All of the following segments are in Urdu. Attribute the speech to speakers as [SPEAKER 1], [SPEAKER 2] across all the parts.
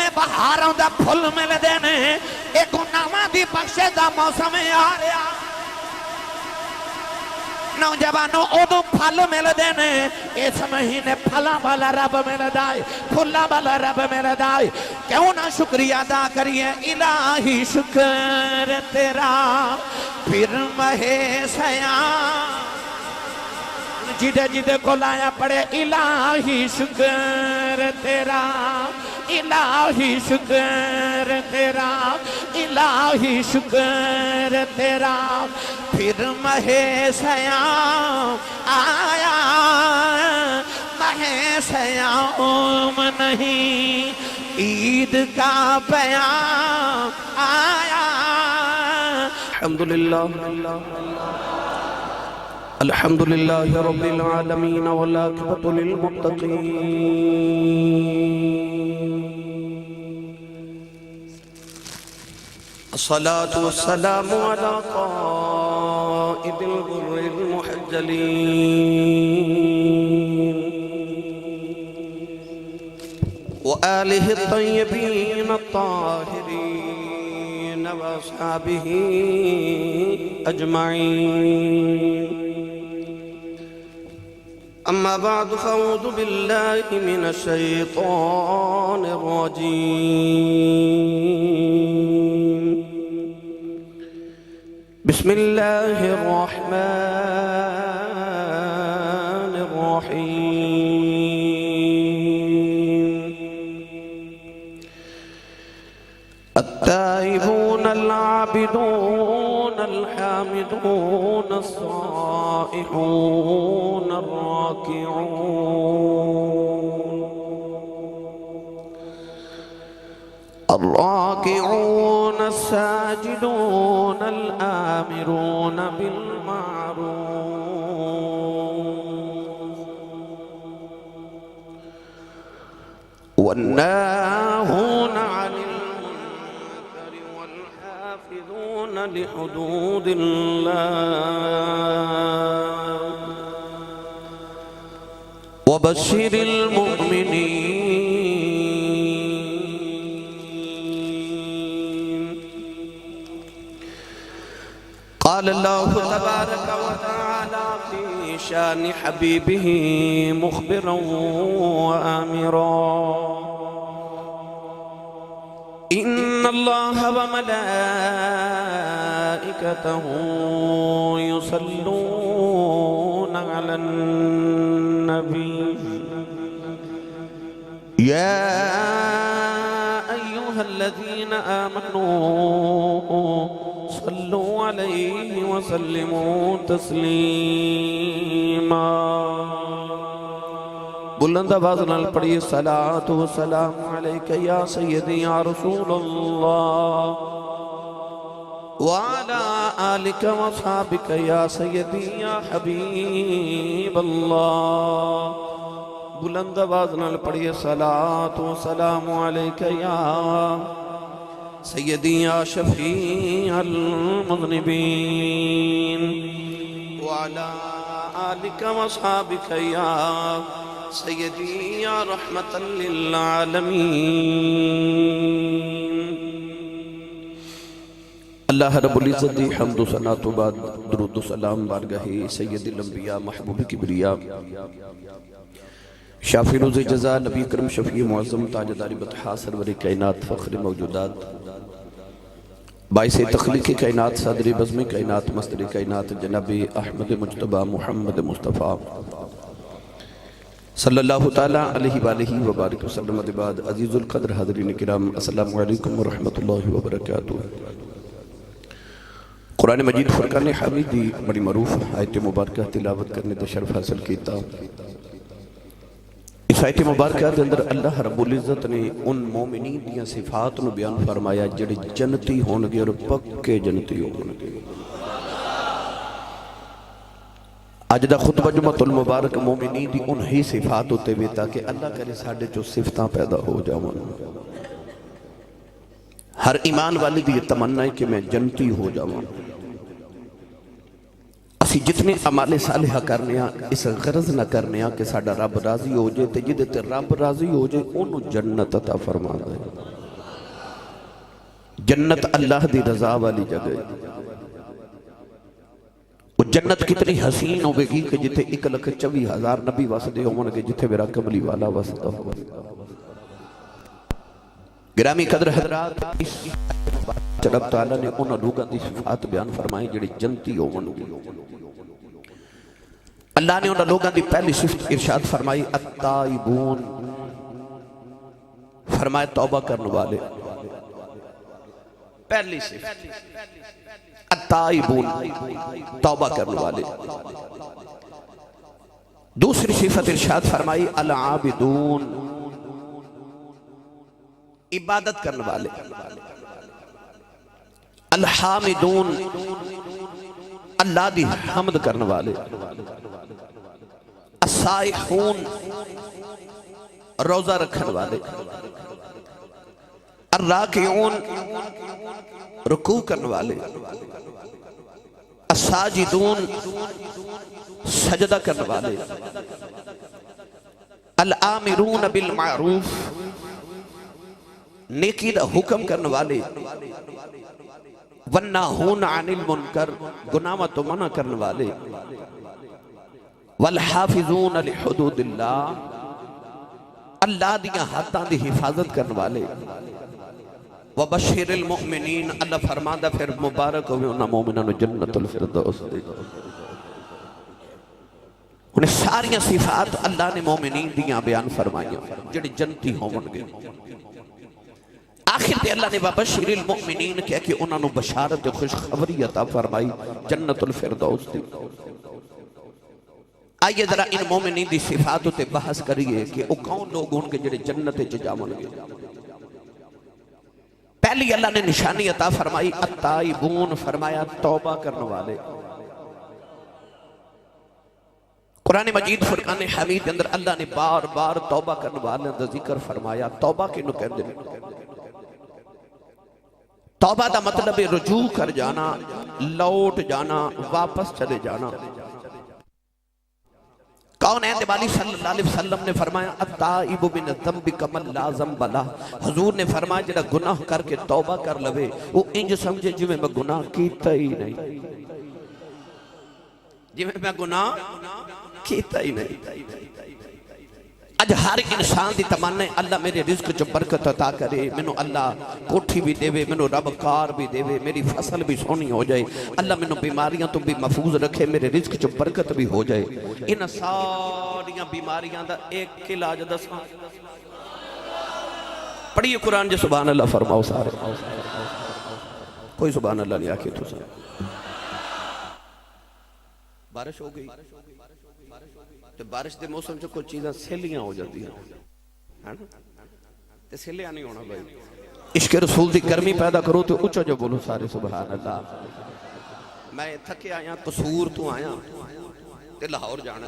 [SPEAKER 1] میں بہاروں دا پھل مل دینے ایک گناہاں دی بخشے دا موسم آ رہا نوجوانوں ادو پھل مل دینے اس مہینے پھلا والا رب مل دائے پھلا والا رب مل دائے کیوں نہ شکریہ ادا کریے الہی شکر تیرا پھر مہے سیاں جدے جدے کو لایا پڑے الہی شکر تیرا الہی شکر تیرا الہی شکر تیرا پھر مہے سیام آیا مہے سیام نہیں عید کا پیام آیا
[SPEAKER 2] الحمدللہ الحمدللہ رب العالمین والعاقبۃ للمتقین الصلاة والسلام على قائد الغر المحجلين وآله الطيبين الطاهرين وأصحابه أجمعين أما بعد فأعوذ بالله من الشيطان الرجيم بسم الله الرحمن الرحيم التائبون العابدون الحامدون الصائحون الراكعون الساجدون الآمرون بالمعروف والناهون عن المنكر والحافظون لحدود الله وبشر المؤمنين قال الله تبارك وتعالى في شان حبيبه مخبرا وآمرا إن الله وملائكته يصلون على النبي يا أيها الذين آمنوا صلوا عليه وسلموا تسليما بلند آواز نال پڑھیے صلاۃ و سلام علیک یا سیدی یا رسول اللہ وعلى آلك وصحابك يا سيدي يا حبيب الله بلند آواز نال پڑھیے صلاۃ و سلام علیک یا سیدی یا شفیع المذنبین وعلى آلك وصحابك يا سیدی یا رحمتا للعالمین اللہ رب العزت دی حمد و ثنا تو بعد درود و سلام بارگاہ سید الانبیاء محبوب کبریا شافی روز جزا نبی کرم شفیع معظم تاجدار بطحا سرور کائنات فخر موجودات باعث تخلیق کائنات صدر بزم کائنات مصدر کائنات جناب احمد مجتبہ محمد مصطفیٰ صلی اللہ تعالیٰ علیہ وآلہ وبارک وسلم بعد عزیز القدر حضرین کرام السلام علیکم ورحمت اللہ وبرکاتہ قرآن مجید فرقان حمید دی بڑی معروف آیت مبارکہ تلاوت کرنے دا شرف حاصل کیتا اس آیت مبارکہ دے اندر اللہ رب العزت نے ان مومنین دیاں صفات نو بیان فرمایا جڑے جنتی ہونگے اور پکے جنتی ہونگے آج دا خطبہ جمعۃ المبارک مومنین دی انہی صفات ہوتے ہوئے تاکہ اللہ کرے ساڑھے جو صفتاں پیدا ہو جاؤں ہر ایمان والی دی یہ تمنا ہے کہ میں جنتی ہو جاؤں اسی جتنے عمال صالحہ کرنے ہیں اس غرض نہ کرنے ہیں کہ ساڑھا رب راضی ہو جائے تے جدے تے رب راضی ہو جائے انہوں جنت عطا فرما دے جنت اللہ دی رضا والی جگہ وہ جنت کتنی حسین ہوئے گی کہ جتھے 1,24,000 نبی واسدے ہوں گے جتھے میرا کملی والا واسدہ ہو گرامی قدر حضرات اس رب تعالیٰ نے انہوں لوگوں دی صفات بیان فرمائی جڑی جنتی ہوں گے اللہ نے انہوں لوگوں دی پہلی صفت ارشاد فرمائی التائبون فرمائے توبہ کرنے والے پہلی صفت التائبون توبہ کرنے والے دوسری صفت ارشاد فرمائی العابدون عبادت کرنے والے الحامدون اللہ دی حمد کرنے والے السائحون روزہ رکھنے والے الراکعون رکوع کرنے والے الساجدون سجدہ کرنے والے الآمرون بالمعروف نیکی دا حکم کرنے والے والناہون عن المنکر گناہ تو منع کرنے والے والحافظون لحدود اللہ اللہ دیا حداں دی حفاظت کرنے والے وبشر المؤمنین اللہ فرماندہ پھر مبارک ہوئے انہا مومنان جنت الفردوس دے انہیں ساریاں صفات اللہ نے مومنین دیا بیان فرمائیاں جڑی جنتی ہوں گے آخر دے اللہ نے وبشر المؤمنین کہا کہ انہوں نے بشارت خوش خبری عطا فرمائی جنت الفردوس دے آئیے ذرا ان مومنین دی صفاتوں تے بحث کریے کہ وہ کون لوگ ان کے جڑے جنت جامن گے پہلی اللہ نے نشانی عطا فرمائی التائبون فرمایا توبہ کرنے والے قرآن مجید فرقان حمید اندر اللہ نے بار بار توبہ کرنے والے اندر ذکر فرمایا توبہ کے نو کہہ دیں توبہ دا مطلب رجوع کر جانا لوٹ جانا واپس چلے جانا کون ہے نبی صلی اللہ علیہ وسلم نے فرمایا التائب من الذنب کمن لا ذنب لہ حضور نے فرمایا جڑا گناہ کر کے توبہ کر لوے وہ انج سمجھے جو میں گناہ کیتا ہی نہیں جو میں گناہ کیتا ہی نہیں اج ہر انسان دی تمنا ہے اللہ میرے رزق چ برکت عطا کرے مینوں اللہ کوٹھی بھی دے مینوں رب کار بھی دے میری فصل بھی سونی ہو جائے اللہ مینوں بیماریاں تو بھی محفوظ رکھے میرے رزق چ برکت بھی ہو جائے ان ساریاں بیماریاں دا ایک علاج دساں پڑھیے قرآن جو سبحان اللہ فرماؤ سارے کوئی سبحان اللہ نہیں آکے تو سارے بارش ہو گئی تو بارش دے موسم جو کوئی چیزیں سیلیاں ہو جاتی ہیں تو سیلیاں نہیں ہونا بھائی عشق رسول دی گرمی پیدا کرو تو اچھا جو بولو سارے سبحان اللہ میں تھکے آیا قصور تو آیا تے لاہور جانا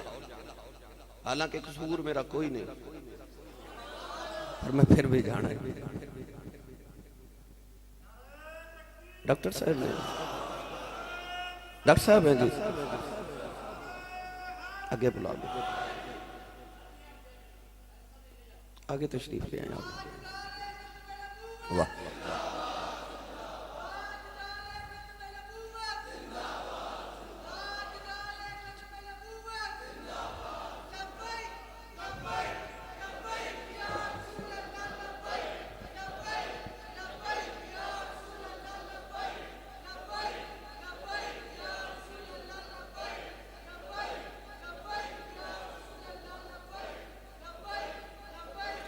[SPEAKER 2] حالانکہ قصور میرا کوئی نہیں اور میں پھر بھی جانا ہے ڈاکٹر صاحب ہیں جی آگے بلا دو آگے تشریف لے آئیں آپ واہ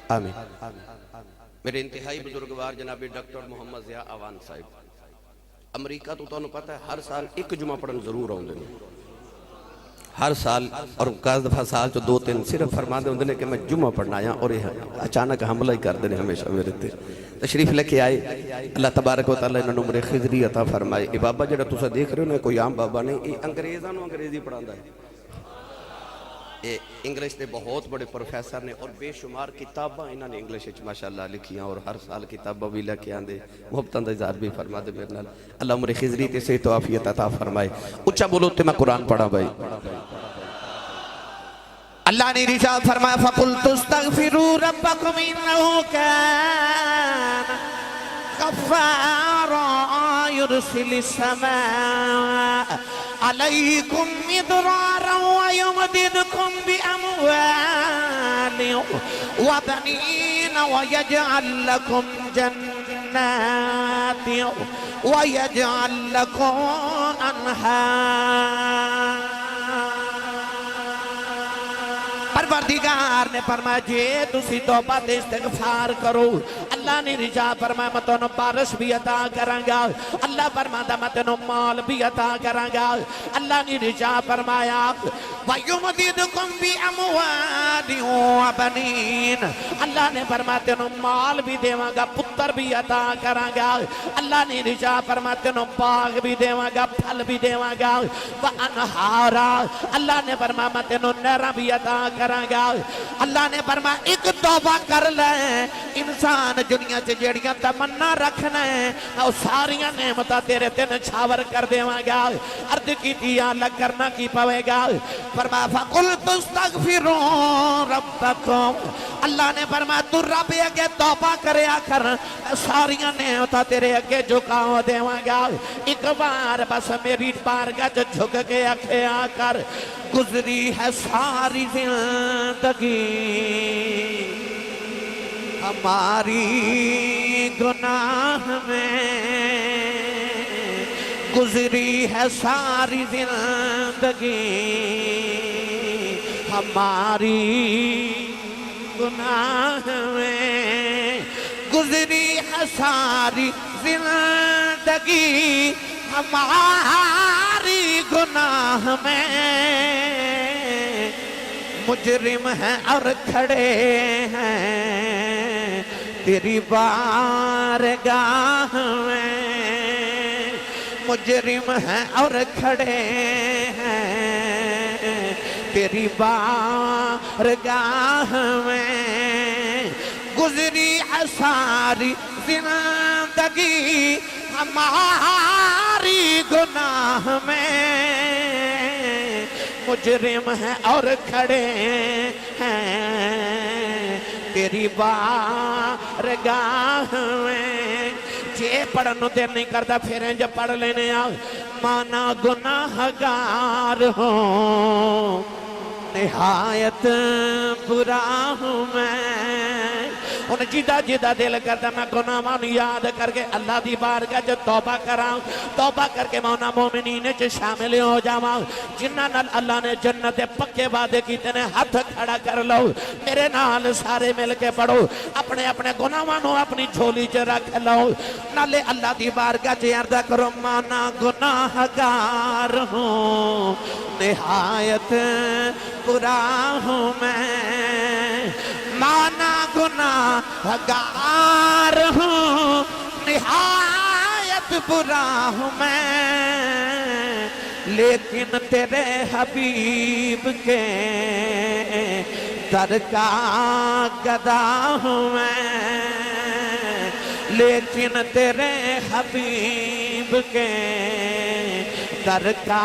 [SPEAKER 2] آمین میرے انتہائی بزرگوار جناب ڈاکٹر محمد ضیاء آوان صاحب امریکہ تو انہوں پتہ ہے ہر سال ایک جمعہ پڑھن ضرور آؤں دیں ہر سال اور کاز دفعہ سال تو 2-3 صرف فرما دیں کہ میں جمعہ پڑھنا آیا اور یہ اچانک حملہ ہی کر دیں ہمیشہ میرے تے تشریف لے کے آئے اللہ تبارک و تعالیٰ انہوں نے خضری عطا فرمائے یہ بابا جڑا تسا دیکھ رہے ہو نا کوئی عام بابا نہیں یہ انگریزاں نو انگریزی پڑھاندہ ہے انگلش دے بہت بڑے پروفیسر نے اور بے شمار کتاباں انہوں نے انگلش ماشاءاللہ لکھیاں اور ہر سال کتاباں بھی لکھے آندے محبتاں دا اظہار بھی فرما دے میرے نال اللہ عمر خضری تے صحت و عافیت عطا فرمائے اچھا بولو تے میں قرآن پڑھا بھائی اللہ نے ارشاد فرمایا فَقُلْتُ اسْتَغْفِرُوا رَبَّكُمْ إِنَّهُ كَانَ غَفَّارًا
[SPEAKER 1] يرسل السماء عليكم مدرارا ويمددكم بأموال وبنين ويجعل لكم جنات ويجعل لكم أنهار. پروردگار نے فرمایا جے تسی توبہ تے استغفار کرو اللہ نے رجا فرمایا میں تنوں بارش بھی عطا کراں گا. اللہ فرماتا میں تنوں مال بھی عطا کراں گا. اللہ نے رجا فرمایا وَيُمْدِدْكُمْ بِأَمْوَالٍ وَبَنِينَ. اللہ نے فرمایا تنوں مال بھی دیواں گا پتر بھی عطا کراں گا. اللہ نے رجا فرمایا تنوں باغ بھی دیواں گا پھل بھی دیواں گا. وَأَنْهَارًا. اللہ نے فرمایا میں تنوں نہراں بھی عطا کراں گا. اللہ نے فرمایا ایک توبہ کر لے انسان دنیا سے جڑیاں تمنا رکھنا ہے اور ساریاں نعمتاں تیرے تے نچھاور کر دیواں گا. عرض کی یا اللہ کرنا کی پوے گا. فرمایا فَقُلْتُ اسْتَغْفِرُوا رَبَّكُمْ. اللہ نے فرمایا تو رب اگے توبہ کریا کر ساریاں نعمتاں تیرے اگے جھکاؤ دیواں گا. ایک بار بس میری بارگاہ چ جھک کے آکھیا کر گزری ہے ساری زندگی ہماری گناہ میں گزری ہے ساری زندگی ہماری گناہ میں گزری ہے ساری زندگی ہماری گناہ میں مجرم ہیں اور کھڑے ہیں تیری بارگاہ میں مجرم ہیں اور کھڑے ہیں تیری بارگاہ میں گزری ہے ساری زندگی ہماری گناہ میں مجرم ہیں اور کھڑے ہیں تیری بارگاہ میں. جے پڑھنو دیر نہیں کرتا پھریں جب پڑھ لینے آؤ. مانا گناہگار ہوں نہایت برا ہوں میں. ان جیدہ جیدہ دل کرتا میں گناہ مانو یاد کر کے اللہ دی بارگاہ جو توبہ کراؤں توبہ کر کے مونا مومنین جو شامل ہو جاؤں جنہ نال اللہ نے جنت پکے وعدے کیتے نے ہاتھ کھڑا کر لو میرے نال سارے مل کے پڑھو اپنے اپنے گناہ مانو اپنی جھولی چ رکھ لو نالے اللہ دی بارگاہ چ عرض کرو مانا گناہگار ہوں نہایت برا ہوں میں مانا گناہگار ہوں نہایت برا ہوں میں لیکن تیرے حبیب کے در کا گدا ہوں میں لیکن تیرے حبیب کے در کا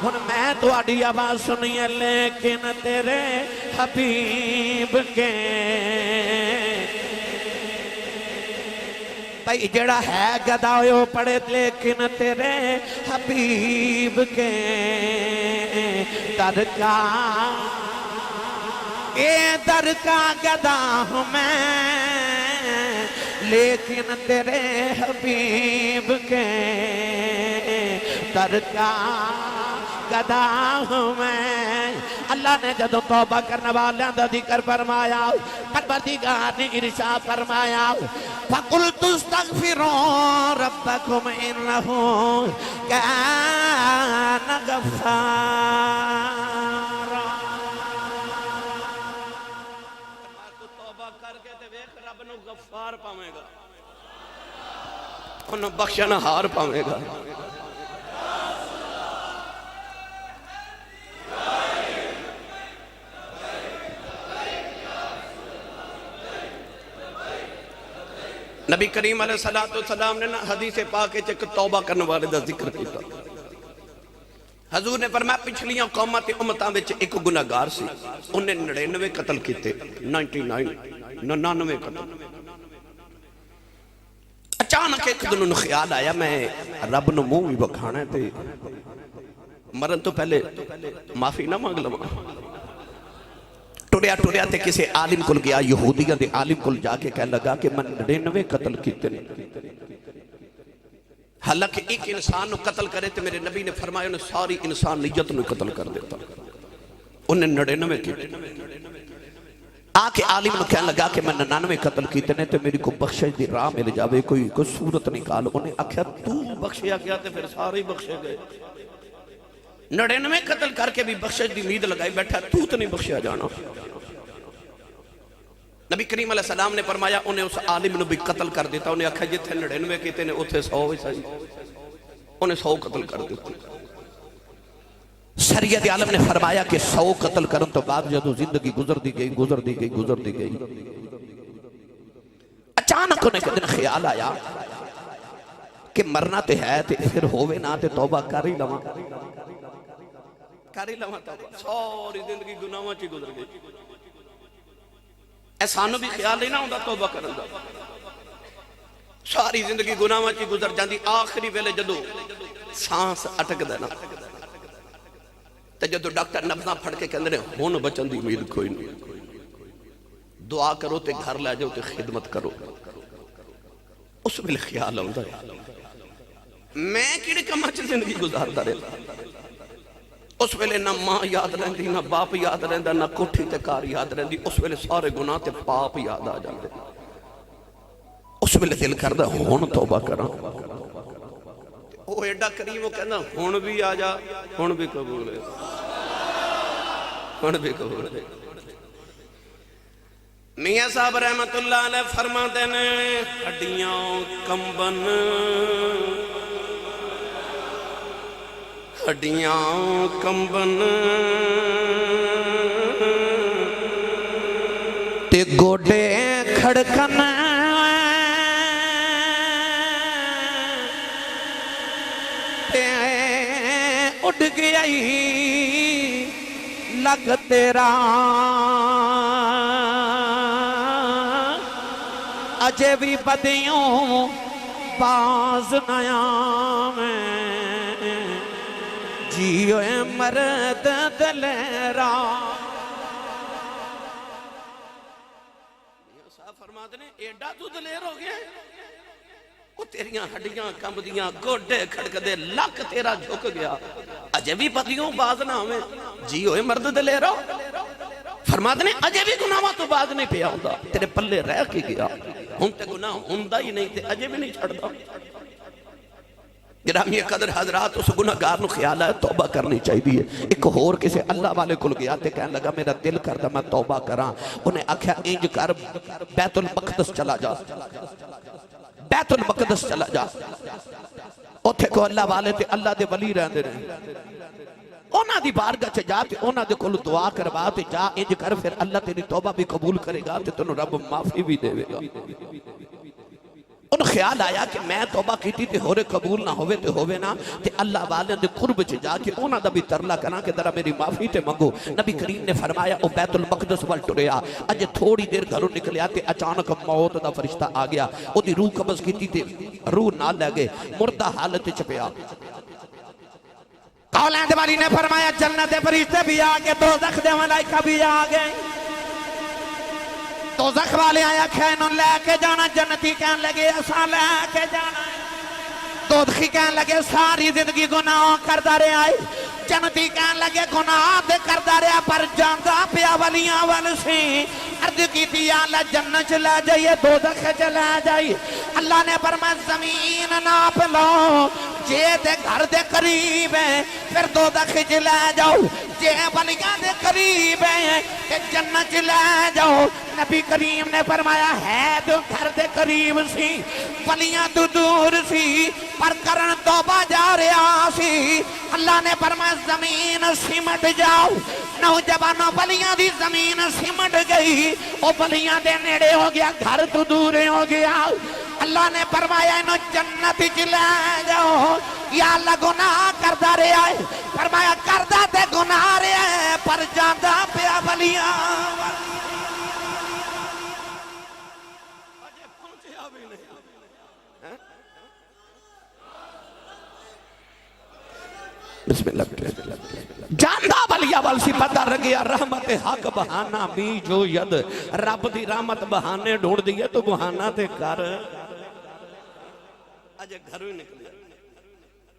[SPEAKER 1] ہن میں تو آڈی آواز سنی ہے لیکن تیرے حبیب کے بھائی جڑا ہے گدا ہوئے پڑے لیکن تیرے حبیب کے در کا اے در کا گدا ہوں میں لیکن تیرے حبیب کے در کا گدا ہوں میں اللہ نے جدو توبہ کرنے والیاں دا ذکر فرمایا پروردگار نے ارشاد فرمایا فَقُلْتُ اسْتَغْفِرُوا رَبَّكُمْ إِنَّهُ كَانَ غَفَّارًا. توبہ کر کے تے ویکھ رب نو غفار پاویں گا انہوں بخشن ہار پاویں گا. نبی کریم علیہ السلام نے حدیث پاک ایک توبہ کرنے والے دا ذکر کیتا. حضور نے فرمایا پچھلیاں قومات امتاں وچ ایک گناہگار سی انہیں 99 قتل کیتے 99 قتل. اچانک
[SPEAKER 2] اچانک ایک دن انہوں خیال آیا میں رب نو منہ بھی بکھانا ہے تے مرن تو پہلے معافی نہ مانگ لوں. ٹریا ٹریا تے کسی عالم کل گیا, یہودیاں دے عالم کل جا کے کہنے لگا کہ میں 99 قتل کیتے نے. حالانکہ ایک انسان نو قتل کرے تے میرے نبی نے فرمایا انہیں ساری انسانیت نو قتل کر دیتا. انہیں 99 کیتے. آکے عالم نو کہنے لگا کہ میں 99 قتل کیتے نے تے میری کو بخشش دی راہ مل جاوے, کوئی صورت نکال. انہیں آکھیا تو بخشیا گیا تے پھر سارے بخشے گئے. 99 قتل کر کے بھی بخشش دی امید لگائی بیٹھا, تو نہیں بخشیا جانا. نبی کریم علیہ السلام نے فرمایا انہیں اس عالم نے بھی قتل کر دیتا. انہیں آکھا جتھے 99 کیتے نے اتھے 100 ہی صحیح, انہیں 100 قتل کر دیتا. شریعت عالم نے فرمایا کہ 100 قتل کرن تو بعد جدو زندگی گزر دی گئی. اچانک انہیں کہ دن خیال آیا کہ مرنا تے ہے تے پھر ہووے نہ تے توبہ کر ہی لواں توبہ. ساری زندگی گناہاں چ گزر گئی. احسانو بھی خیال نہیں نہ ہوندا توبہ کرن دا. ساری زندگی گناہاں چ گزر جاندی. آخری ویلے جدو سانس اٹک دینا تے جدو ڈاکٹر نبضاں پھڑ کے کہندے نے ہن بچن دی امید کوئی نہیں, دعا کرو تے گھر لے جاؤ تے خدمت کرو. اس ویلے خیال آوندا ہے میں کیڑے کماں چ زندگی گزاردا رہا. اس ویلے نہ ماں یاد رہندی, نہ باپ یاد رہندا, نہ کوٹھی تے کار یاد رہندی. اس ویلے سارے گناہ تے پاپ یاد آ جاندے. اس ویلے دل کردا ہن توبہ کراں. وہ ایڈا کریم وہ کہنا ہن بھی آ جا, ہن بھی قبول ہے, ہن بھی قبول ہے. میاں صاحب رحمت اللہ علیہ فرماتے ہیں ہڈیاں کمبن, ہڈیاں کمبن تے گوڈے کھڑکن, تے اڑ گئی لگ تیرا اجے بھی بدیوں باز نیا میں جیو مرد دلیرا. صاحب فرماتے ہیں ایڈا تو دلیر ہو گیا, وہ تیریاں ہڈیاں کمب دیاں, گوڈے کھڑک دے, لک تیرا جھک گیا, اجے بھی بدیوں باز نہ ہمیں جیو مرد دلیرا. فرماتے ہیں اجے بھی گناہاں تو باز نہیں پیا ہوندا, تیرے پلے رہ کے گیا. ہن تے گناہ ہوندا ہی نہیں تے اجے بھی نہیں چھڑدا. گرامی قدر حضرات اس گناہگار نو خیال ہے توبہ کرنی چاہیے. ایک اور کسی اللہ والے کل گیا تے کہنے لگا میرا دل کردا میں توبہ کراں. انہیں آکھیا انج کر بیت المقدس چلا جا, بیت المقدس چلا جا. اوتھے کو اللہ والے تے اللہ دے ولی رہندے نے, اونا دی بارگاہ چ جا تے اونا دے کول دعا کروا تے جا. انج کر پھر اللہ تیری توبہ بھی قبول کرے گا تے تینوں رب معافی بھی دے گا. ان خیال آیا کہ میں توبہ کیتی تے ہورے قبول نہ ہوئے تے ہوئے نہ تے اللہ والے دے قرب چ جا کے اونا دا بھی ترلا کنا کہ ذرا میری معافی تے منگو. نبی کریم نے فرمایا او بیت المقدس ول ٹریا, اج تھوڑی دیر گھروں نکلیا تے اچانک موت دا فرشتہ آ گیا. او دی روح قبض کیتی تے روح نہ لے گئے, مردہ حالت وچ پیا. اولاد والی نے فرمایا جنت فرشتے بھی آ گئے, دوزخ دے ملائکہ بھی آ گئے. دوزخ والے آیا کھینوں لے کے جانا, جنتی کہنے لگے ایسا لے کے جانا. دوزخی کہنے لگے ساری زندگی گناہوں کردہ رہے آئے. جنتی کہنے لگے گناہ دے کردہ رہے پر جاندہ پیا ولیاں والسی. عرض کی تھی یا اللہ جنت چلے جائیے, دوزخ چلے جائیے. اللہ نے فرمایا زمین ناپ لو, جے دے گھر دے قریب ہے پھر دوزخ چلے جاؤ, جے ولیاں دے قریب ہے کہ جنت چلے جاؤ. نبی کریم نے فرمایا ہے تو گھر دے قریب سی, ولیاں تو دور سی, پر کرن توبہ جا رہا سی. اللہ نے فرمایا زمین سمٹ جاؤ. نوجوانوں ولیاں دی زمین سمٹ گئی, او ولیاں دے نیڑے ہو گیا, گھر تو دور ہو گیا. اللہ نے فرمایا انہوں جنت چلے جاؤ. یا اللہ گناہ کردہ رہے آئے, فرمایا کردہ تے گناہ رہے آئے پر جاندہ پیا ولیاں. بسم اللہ
[SPEAKER 1] جاندہ ولیہ والسی پتہ رگیا رحمت حق بہانا بھی جو ید رب دی رحمت بہانے ڈھونڈ دیئے تو بہانا تے کر
[SPEAKER 2] اجے گھروں ہی نکلے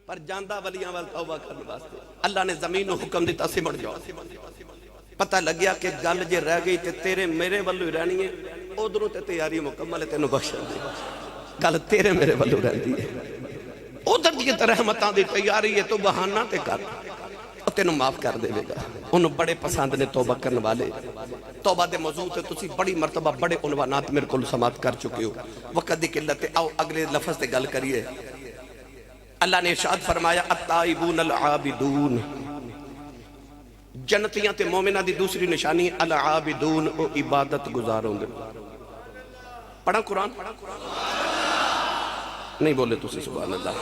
[SPEAKER 2] پر جاندہ ولیاں وال توبہ کرنے واسطے اللہ نے زمین و حکم دیتا سمڑ جاؤ پتہ لگیا کہ گل جے رہ گئی تے تیرے میرے والو ہی رہنی ہے ادھروں تے تیاری مکمل ہے تینوں بخشن دی گل تیرے میرے والو رہندی ہے ادھر دی تے رحمتاں دی تیاری ہے تو بہانہ تے کر تینوں معاف کر دے گا انہوں بڑے پسند نے توبہ کرنے والے توبہ دے موضوع تے تسی بڑی مرتبہ بڑے عنوانات میرے کو سماعت کر چکے ہو وقت دی قلت آؤ اگلے لفظ تے گل کریے اللہ نے ارشاد فرمایا التائبون العابدون جنتیاں تے مومنہ دی دوسری نشانی العابدون او عبادت گزاروں دے پڑھا قرآن نہیں بولے تسی سبحان اللہ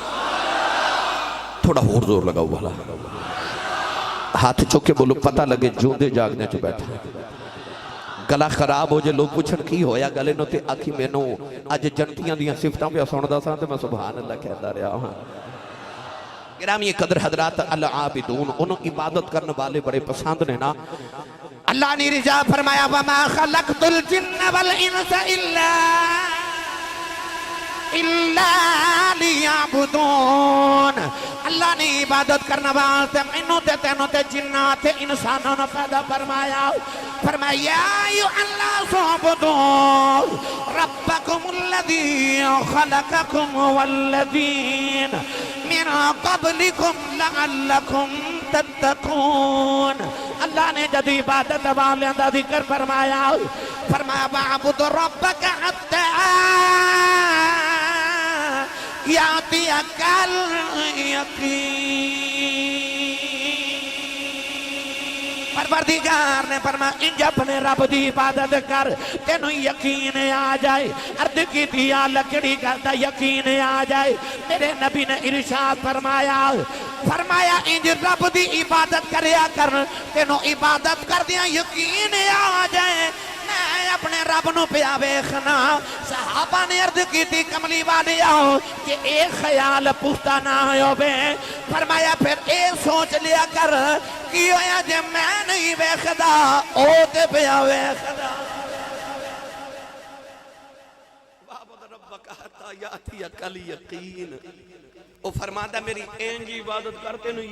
[SPEAKER 2] تھوڑا اور زور لگاؤ بھلا ہاتھ چوکے بولو پتہ لگے جو دے جاگنے چو بیٹھا گلا خراب ہو جے لوگ پوچھن کی ہویا گلے نو تے آکھی میں نو آج جنتیاں دیاں صفتاں پہ سوندہ ساں تے میں سبحان اللہ کہتا رہا ہوں گرامی قدر حضرات العابدون انہوں عبادت کرنے والے بڑے پسند نے نا
[SPEAKER 1] اللہ نے رجا فرمایا وَمَا خَلَقْتُ الْجِنَّ وَالْإِنسَ إِلَّا لِيَعْبُدُونَ اللہ نے عبادت کرنے والے منوں تے تینوں تے جنات تے انسانوں نے پیدا فرمایا یا ایھا الناس اعبدوا ربکم الذی خلقکم والذین من قبلکم لعلکم تتقون اللہ نے جد عبادت والیاں دا ذکر فرمایا وَاعْبُدْ رَبَّكَ حَتَّى يَأْتِيَكَ الْيَقِينُ پروردگار نے فرمایا انج اپنے رب دی عبادت کر تینوں یقین آ جائے عرض کی دیا لکڑی کرتا یقین آ جائے میرے نبی نے ارشاد فرمایا انج رب دی عبادت کریا کر تینوں عبادت کر دیا یقین آ جائے میں اپنے رب نو پیا ویکھنا صحابہ نے عرض کی تھی کملی والے آؤ کہ ایک خیال پختہ نہ ہوئے فرمایا پھر اے سوچ لیا کر کی ہویا جے میں نہیں ویکھدا او تے پیا ویکھدا
[SPEAKER 2] وَاعْبُدْ رَبَّكَ حَتَّى يَأْتِيَكَ الْيَقِينُ وہ فرماتا میری اینج عبادت کرتے نو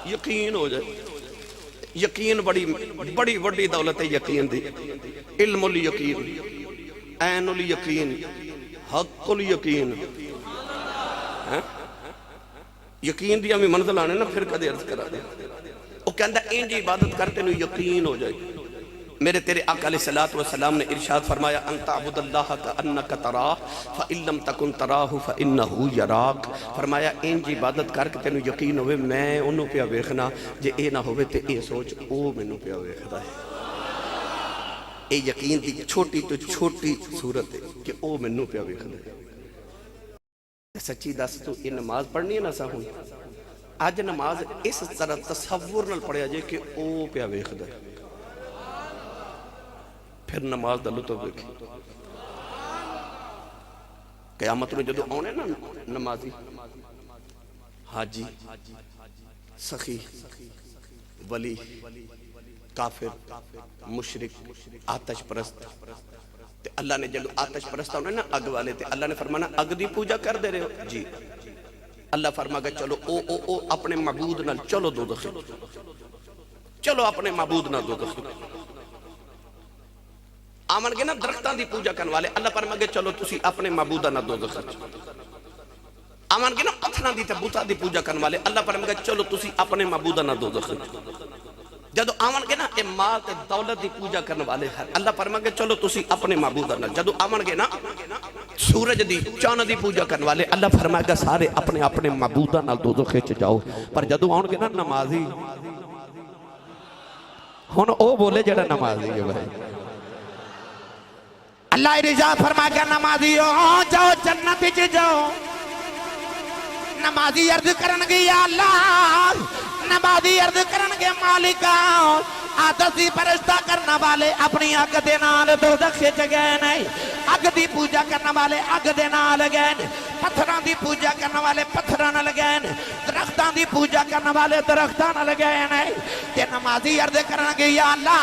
[SPEAKER 2] یقین ہو جائے یقین بڑی بڑی دولت ہے یقین دی علم الیقین عین الیقین حق الیقین یقین دیا میں منزل آنے نا پھر کدے عرض کرا دے وہ کہندہ اینج عبادت کرتے نو یقین ہو جائے میرے تیرے آقا علیہ السلام نے ارشاد فرمایا انت عبد اللہ کأنک تراہ فَإِن لَمْ تَكُنْ تَرَاهُ فَإِنَّهُ يَرَاكَ فرمایا انج عبادت کر کے تینوں یقین ہوئے میں انہوں پہ ویکھنا جے اے نہ ہوئے تے اے سوچ او مینوں پہ ویکھدا ہے اے یقین دی چھوٹی تو چھوٹی صورت ہے کہ او مینوں پہ ویکھدا ہے سچی دس تو یہ نماز پڑھنی ہے نہ سا ہوئی آج نماز اس طرح تصور نال پڑھیا جائے کہ او پہ ویکھدا ہے پھر نماز دا لطف دیکھی قیامت میں جدو آنے نا نمازی حاجی سخی ولی کافر مشرک آتش پرست تے اللہ نے جدو آتش پرست ہونے نا اگ والے تے اللہ نے فرمانا اگ دی پوجا کر دے رہے ہو جی اللہ فرما گا چلو او اپنے معبود نال چلو دو دخل چلو اپنے معبود نال دو دخل آمن گے نا درختان دی پوجا کرنے والے اللہ فرما گے چلو تسی اپنے معبودہ نہ دو دخل آمن گے نا پتھنا دی تبوتا دی پوجا کرنے والے اللہ فرما گے چلو تسی اپنے معبودہ نہ دو دخل جدو آمن گے نا اے مال تے دولت دی پوجا کرنے والے اللہ فرما گے چلو تسی اپنے معبودہ نہ جدو آمن گے نا سورج دی چاند دی پوجا کرنے والے اللہ فرما گے سارے اپنے اپنے معبودہ نہ دو دخل چ جاؤ پر جدو آن گے نا نمازی ہن او بولے جڑا نمازی ہے بھائی اللہ رضا فرما کے نمازیوں جاؤ جنت وچ جاؤ نمازی عرض کرنگے یا اللہ نمازی عرض کرنگے مالکا آدسی پرشتہ کرنا والے اپنی اگ دے نال دوزخ وچ گئے نہیں اگ دی پوجا کرنا والے اگ دے نال گئے
[SPEAKER 1] پتھراں دی پوجا کرنے والے پتھراں نال گئے نے، درختاں دی پوجا کرنے والے درختاں نال گئے نے، تے نمازی عرض کرن گے یا اللہ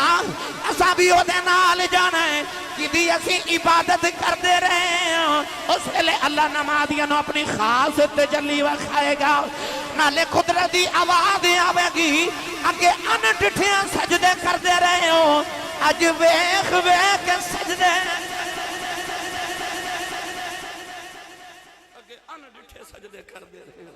[SPEAKER 1] اساں بھی او دے نال جانا ہے جدی اسی عبادت کرتے رہے ہیں، اس ویلے اللہ نمازیاں نو اپنی خاص تجلی وکھائے گا، نالے قدرتی آواز آوے گی اگے ان ڈٹھیاں سجدے کرتے رہے ہو، اج ویکھ ویکھ کے سجدے اگے ان ڈٹھے سجدے کرتے رہے ہو۔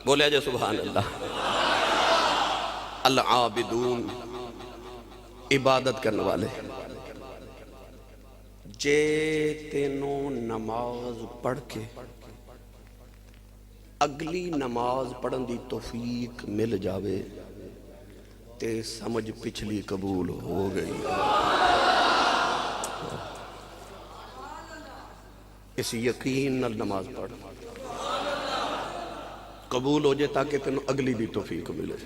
[SPEAKER 2] بولے جو سبحان اللہ۔ العابدون عبادت کرنے والے، جے تینوں نماز پڑھ کے اگلی نماز پڑھن دی توفیق مل جاوے تے سمجھ پچھلی قبول ہو گئی۔ اس یقین نال نماز پڑھ قبول ہو جائے تاکہ تینوں اگلی دی توفیق ملے۔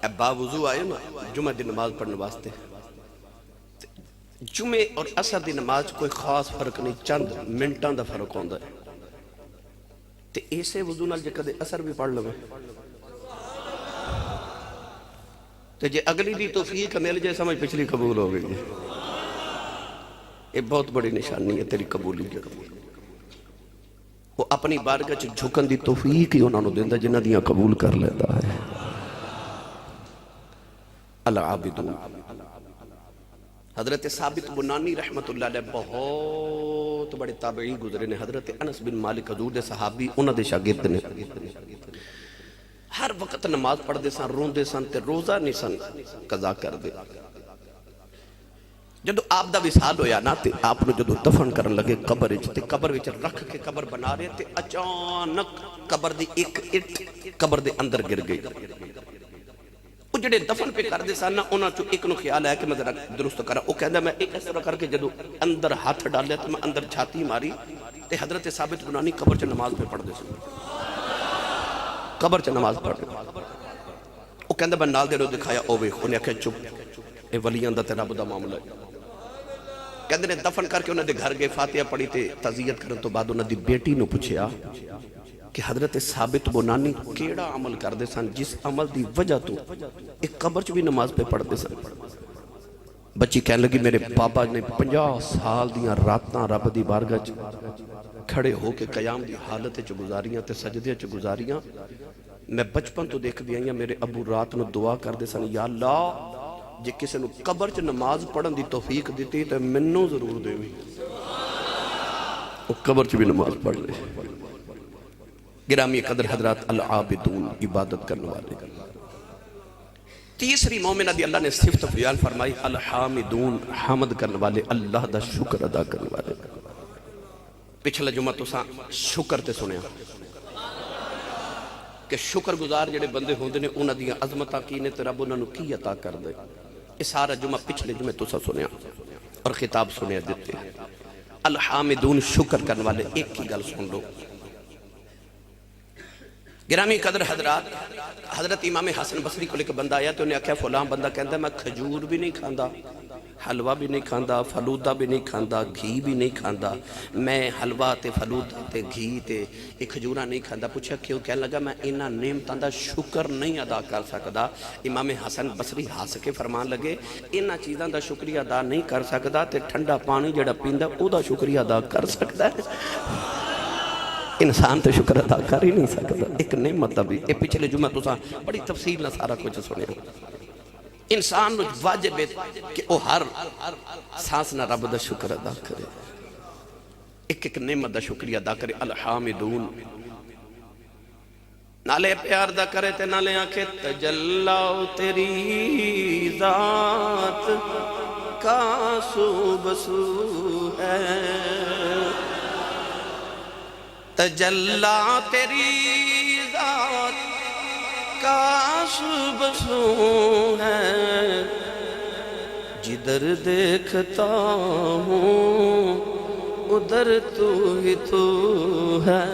[SPEAKER 2] اے باوضو آئے نا جمعہ دی نماز پڑھنے واسطے، جمعہ اور عصر دی نماز کوئی خاص فرق نہیں، چند منٹان دا فرق ہوندہ ہے، تے ایسے وضو نال جے کدے عصر بھی پڑھ لوے تے جے اگلی دی توفیق مل جائے سمجھ پچھلی قبول ہو گئی۔ یہ بہت بڑی نشانی ہے تیری قبولی کی۔ وہ اپنی بارگاہ چ جھکن دی توفیق ہی انہوں نے دیندہ جنہ دیاں قبول کر لیتا ہے۔ العابدون، حضرت ثابت بنانی رحمت اللہ علیہ بہت بڑے تابعی گزرے نے، حضرت انس بن مالک حضور دے صحابی انہوں دے شاگرد نے، ہر وقت نماز پڑھ دے سن، رون دے سن تے روزہ نہیں سن قضا کر دے۔ جدو آپ دا وصال ہویا نا تے آپ نے جدو دفن کرن لگے قبر تے قبر وچ رکھ کے قبر بنا رہے تے اچانک قبر دی ایک اٹ قبر دے اندر گر گئی۔ وہ جڑے دفن پہ کر دے سانا انہاں چو ایک نو خیال ہے کہ میں ذرا درست کرا، وہ کہندا میں ایک اس طرح کر کے جدو اندر ہاتھ ڈالیا تو میں اندر چھاتی ماری تے حضرت ثابت بنانی قبر چ نماز پہ پڑھ دے سن، قبر چ نماز پڑھ دے۔ وہ کہندا میں نال دے رو دکھایا او ویکھ، انہیں آکھیا چپ اے ولیاں دا تے رب دا معاملہ ہے۔ کہندے نے دفن کر کے انہوں نے گھر گئے، فاتحہ پڑھی تے تعزیت کرن تو بعد انہوں نے بیٹی نو پوچھیا کہ حضرت ثابت بنانی کیڑا عمل کر دے سن جس عمل دی وجہ تو ایک قبر چ بھی نماز پہ پڑھ دے سن۔ بچی کہنے لگی میرے بابا نے 50 سال دیاں راتاں رب دی بارگاہ کھڑے ہو کے قیام دی حالت چ گزاریاں تے سجدے چ گزاریاں، میں بچپن تو دیکھ دی آئیاں میرے ابو رات نو دعا کر دے سن، یا اللہ جے کسی نو قبر چ نماز پڑھن دی توفیق دیتی تو منوں ضرور دے بھی، وہ قبر چ بھی نماز پڑھ لے۔ گرامی قدر حضرات، العابدون عبادت کرنے والے۔ تیسری مومنہ دی اللہ نے صفت بیان فرمائی، الحامدون حمد کرنے والے، اللہ دا شکر ادا کرنے والے۔ پچھلا جمعہ تو ساں شکر تے سنیا کہ شکر گزار جڑے بندے ہوندے نے انہاں دیاں عظمتاں کی نے تے رب انہاں نو کی عطا کر دے۔ یہ سارا جمعہ پچھلے جمعہ تو سا سنیا اور خطاب سنیا دیتے ہیں۔ الحامدون شکر کرنے والے، ایک کی گل سن لو۔ گرامی قدر حضرات، حضرت امام حسن بصری کو لے کے بندہ آیا تو انہیں آکھیا فلاں بندہ کہندا ہے میں کھجور بھی نہیں کھاندا، حلوہ بھی نہیں کھاندا، فلودہ بھی نہیں کھاندا، گھی بھی نہیں کھاندا، میں حلوہ تے فلودہ تے گھی تے ایک کھجورہ نہیں کھاندا۔ پوچھا کیوں؟ کہنے لگا میں انہاں نعمتاں دا شکر نہیں ادا کر سکدا۔ امام حسن بصری ہس کے فرمان لگے انہاں چیزاں دا شکریہ ادا نہیں کر سکدا تے ٹھنڈا پانی جڑا پیندا او دا شکریہ ادا کر سکدا ہے؟ انسان تے شکر ادا کر ہی نہیں سکتا۔ ایک نعمت بھی یہ پچھلے جمعہ تو بڑی تفصیل نہ سارا کچھ سنے۔ انسان واجب ہے کہ وہ ہر سانس نہ رب دا شکر ادا کرے، ایک ایک نعمت دا شکریہ ادا کرے۔ الحامدون نالے پیار دا کرے تے نالے آنکھے تجلا تیری ذات کا سو بسو ہے، تجلا تیری ذات کا بسو ہے، جدھر دیکھتا ہوں ادھر تو ہی تو ہے.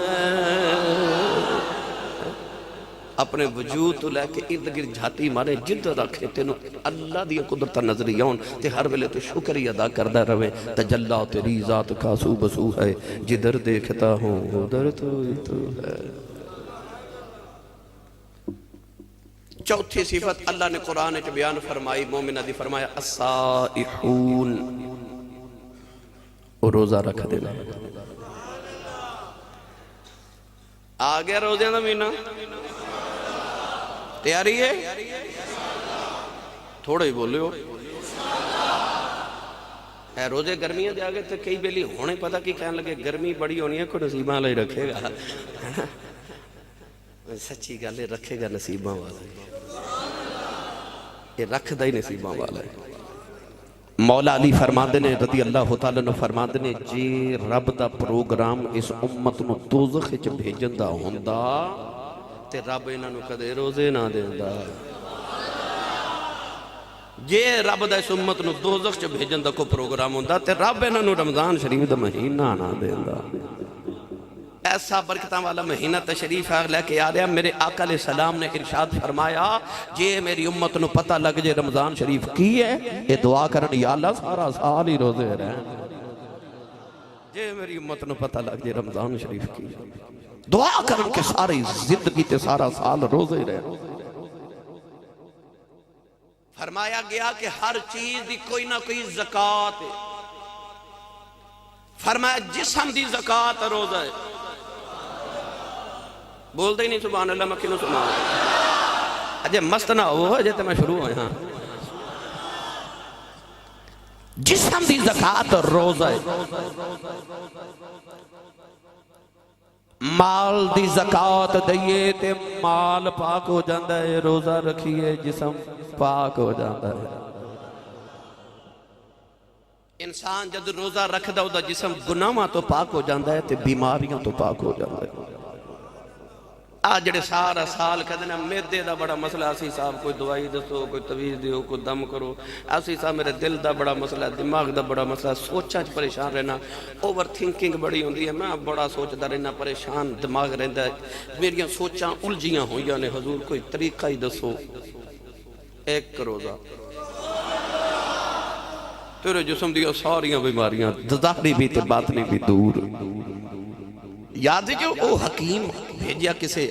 [SPEAKER 2] اپنے وجود تو لے کے ارد گرد جھاتی مارے جدھر رکھے تینوں اللہ دی قدرت نظری آن تے ہر ویلے تو شکری ادا کردہ رہے. تجلی تیری ذات کا سو بسو ہے جدھر دیکھتا ہوں ادھر تو ہی تو ہے. چوتھی صفت اللہ نے قرآن وچ بیان فرمائی مومنہ دی فرمایا الصائحون وہ روزہ رکھ دینا. آ گیا روزے دا مہینہ تیاری ہے تھوڑا ہی بولے ہو اے روزے گرمیاں دے آگے تو کئی بیلی ہونے پتہ کی کہنے لگے گرمی بڑی ہونی ہے کوئی نصیبہ لے رکھے گا. سچی گالے رکھے گا نصیبہ والا یہ رکھ دا ہی نصیبہ والا ہے. مولا علی فرماندے نے رضی اللہ تعالیٰ نے فرماندے نے جی رب دا پروگرام اس امت نو دوزخ وچ بھیجن دا ہوندا تے رب انہاں نو کدے روزے نہ دیندا. جے رب دا اس امت نو دوزخ وچ بھیجن دا کو پروگرام ہوندا تے رب انہاں نو رمضان شریف دا مہینہ نہ دیندا. ایسا برکتاں والا مہینہ تشریف لے کے آ رہا. میرے آقا علیہ السلام نے ارشاد فرمایا جے میری امت نو پتہ لگ جے رمضان شریف کی ہے یہ دعا کرن یا اللہ سارا سال ہی روزے رہن. جے میری امت نو پتہ لگ جے رمضان شریف کی دعا کرن کے ساری زندگی تے سارا سال روزے رہن. فرمایا گیا کہ ہر چیز دی کوئی نہ کوئی زکاة ہے. فرمایا جسم دی زکاة روزہ ہے. بول دے ہی نہیں سبحان اللہ مکینو سبحان اللہ. اجے مست نہ ہو اجے تے میں شروع ہوئے ہاں. جسم دی زکاة روزہ ہے. مال دی زکاة دئیے تے مال پاک ہو جاندہ ہے. روزہ رکھیے جسم پاک ہو جاندہ ہے. انسان جد روزہ رکھ دا دا جسم گناہاں تو پاک ہو جاندہ ہے تے بیماریاں تو پاک ہو جاندہ ہے. آج جڑے سارا سال کہتے ہیں میدے دا بڑا مسئلہ اسی صاحب کوئی دوائی دسو کوئی تویز دیو کوئی دم کرو. اسی صاحب میرے دل دا بڑا مسئلہ دماغ دا بڑا مسئلہ سوچاں چ پریشان رہنا اوور تھنکنگ بڑی ہوندی ہے. میں بڑا سوچدا رہنا پریشان دماغ رہندا ہے. میریاں سوچاں الجھیاں ہوئیاں نے حضور کوئی طریقہ ہی دسو. ایک روزہ تیرے جسم دیا ساریاں بیماریاں ظاہری بھی تے باطنی بھی دور. یاد ہے جو وہ حکیم بھیجیا کسے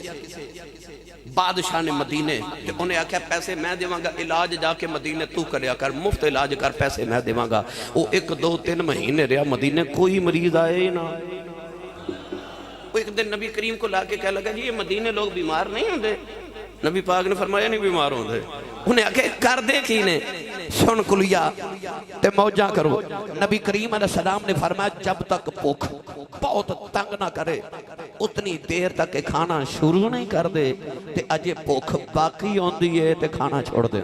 [SPEAKER 2] بادشاہ نے مدینے کہ انہیں آکھا پیسے میں دیواں گا علاج جا کے مدینے تو کریا کر مفت علاج کر پیسے میں دیواں گا. وہ 1 2 3 مہینے رہا مدینے کوئی مریض آئے ہی نہ. وہ ایک دن نبی کریم کو لا کے کہہ لگا جی یہ مدینے لوگ بیمار نہیں ہوندے. نبی پاک نے فرمایا نہیں بیمار ہوندے. انہیں آکھا کر دے کی نے سن کلیا تے موجاں کرو. نبی کریم علیہ السلام نے فرمایا جب تک بھوک بہت تنگ نہ کرے اتنی دیر تک کھانا شروع نہیں کر دے تے اجے بھوک باقی ہوندی ہے تے کھانا چھوڑ دے.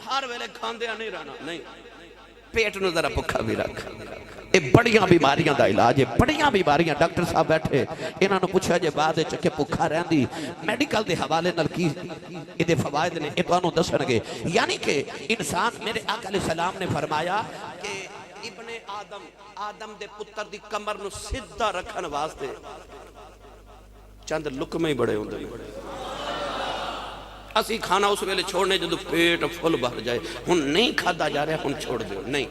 [SPEAKER 2] ہر ویلے کھاندیا نہیں رہنا نہیں پیٹ نو ذرا بھکا بھی رکھ. یہ بڑیاں بیماریاں دا علاج ہے. بڑیاں بیماریاں ڈاکٹر صاحب بیٹھے انہاں نو پوچھا جے بعد چکے بھکا رہندی میڈیکل دے حوالے نال کی یہ فوائد نے یہ تانوں دسن گے. یعنی کہ انسان میرے آقا علیہ السلام نے فرمایا کہ ابن آدم دے پتر دی کمر نو سدھا رکھن واسطے چند لقمے ہی بڑے ہوندے. اسی کھانا اس ویلے چھوڑنے جدو پیٹ فل بھر جائے ہن نہیں کھادا جا رہا ہن چھوڑ دیو نہیں.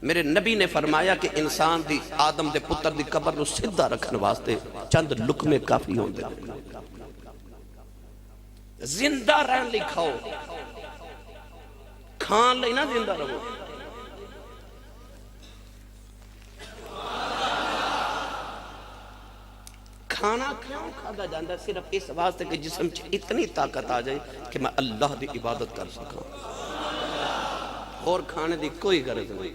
[SPEAKER 2] میرے نبی نے فرمایا کہ انسان دی آدم دے پتر دی قبر نو سدھا رکھن واسطے چند لقمے کافی ہوندے. زندہ رہن لکھاؤ کھان لئی نہ زندہ رہو. کھانا کیوں کھادا جاندہ صرف اس واسطے کہ جسم چ اتنی طاقت آ جائے کہ میں اللہ دی عبادت کر سکاں. اور کھانے دی کوئی غرض نہیں.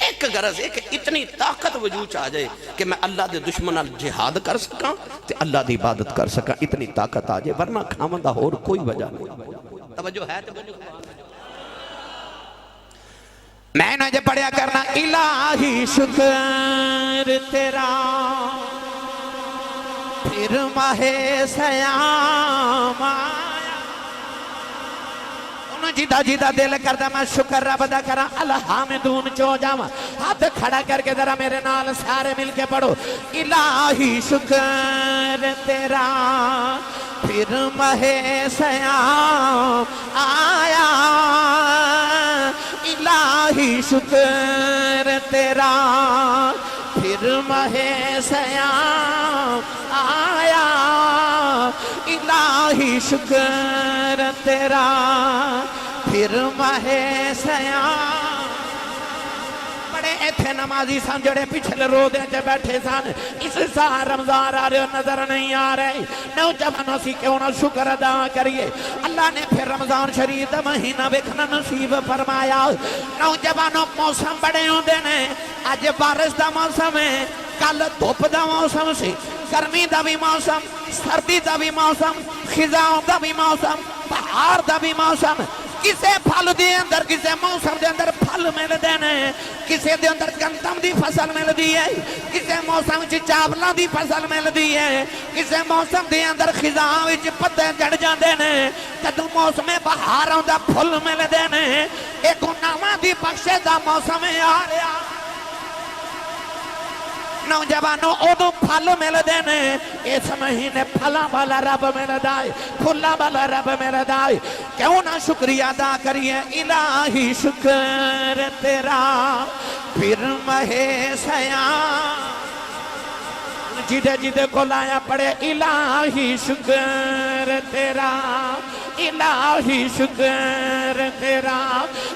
[SPEAKER 2] ایک غرض ہے کہ اتنی طاقت وجود آ جائے کہ میں اللہ دے دشمنال جہاد کر سکاں تے اللہ دی عبادت کر سکاں. اتنی طاقت آ جائے ورنہ کھاون دا اور کوئی وجہ نہیں. توجہ ہے تو میں نے جو پڑھیا کرنا الہی شکر تیرا پھر ماہ سیام آیا.
[SPEAKER 1] جیدہ جیدہ دل کردہ میں شکر رب دا کرا الحامدون چو جاما ہاتھ کھڑا کر کے ذرا میرے نال سارے مل کے پڑھو الہی شکر تیرا پھر ماہ سیام آیا الہی شکر تیرا پھر ماہ سیام آیا الہی شکر تیرا پھر ماہ سیام بڑے ایتھے نمازی سن جڑے پچھلے رو دے جے بیٹھے سن اس سال رمضان آ رہے نظر نہیں آ رہے نوجوانوں سی کیوں نہ شکر ادا کریے اللہ نے پھر رمضان شریف دا مہینہ ویکھنا نصیب فرمایا نوجوانوں موسم بڑے ہوندے نے اج بارش دا موسم ہے کل دھوپ دا موسم سی گرمی دا بھی موسم سردی دا بھی موسم خزاں دا بھی موسم بہار دا بھی موسم کسے پھل دے اندر کسے موسم دے اندر پھل مل دینے کسے دے اندر گندم دی فصل مل دی ہے کسے موسم چ چاولاں دی فصل مل دی ہے کسے موسم دے اندر خزاں وچ پتے جڑ جاندے نے جدوں موسم بہار آندا پھل مل دینے اے گناواں دی بخشش دا موسم آ رہا نوجوانوں ادو پھل مل دینے اس مہینے پھلا والا رب مل دائے پھلا والا رب مل دائے کیوں نہ شکریہ ادا کریے الہی شکر تیرا پھر ماہ سیام جیدے جیدے کو لایا پڑے الہی شکر تیرا الہی شکر تیرا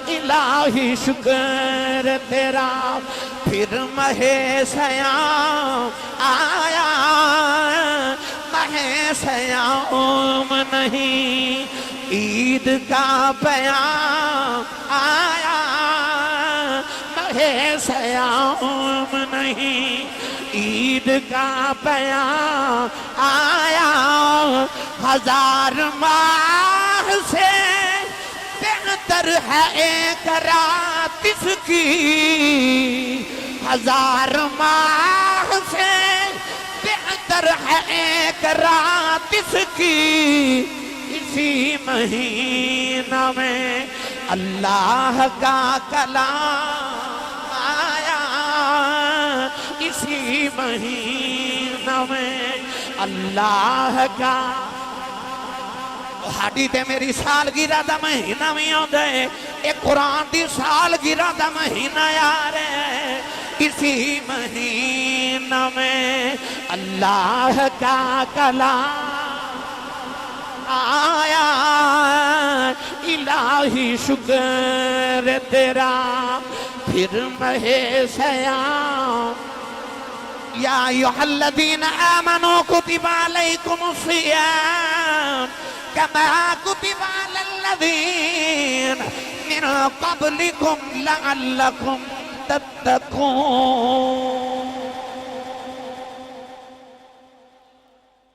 [SPEAKER 1] الہی شکر تیرا پھر ماہ سیام آیا ماہ سیام نہیں عید کا پیام آیا ماہ سیام نہیں عید کا پیام آیا ہزار ماہ سے بہتر ہے ایک رات اس کی ہزار ماہ سے بہتر ہے ایک رات اس کی اسی مہینہ میں اللہ کا کلام آیا اسی مہینہ میں اللہ کا ہاڑی تے میری سالگرہ دا مہینہ میں آدھے ایک قرآن دی سالگرہ دا مہینہ یار ہے اسی مہینہ میں اللہ کا کلام آیا الہی شکر تیرا پھر ماہ سیام یا ایھا الذین آمنوا کتب علیکم الصیام کما کتب علی الذین من قبلکم لعلکم تتقون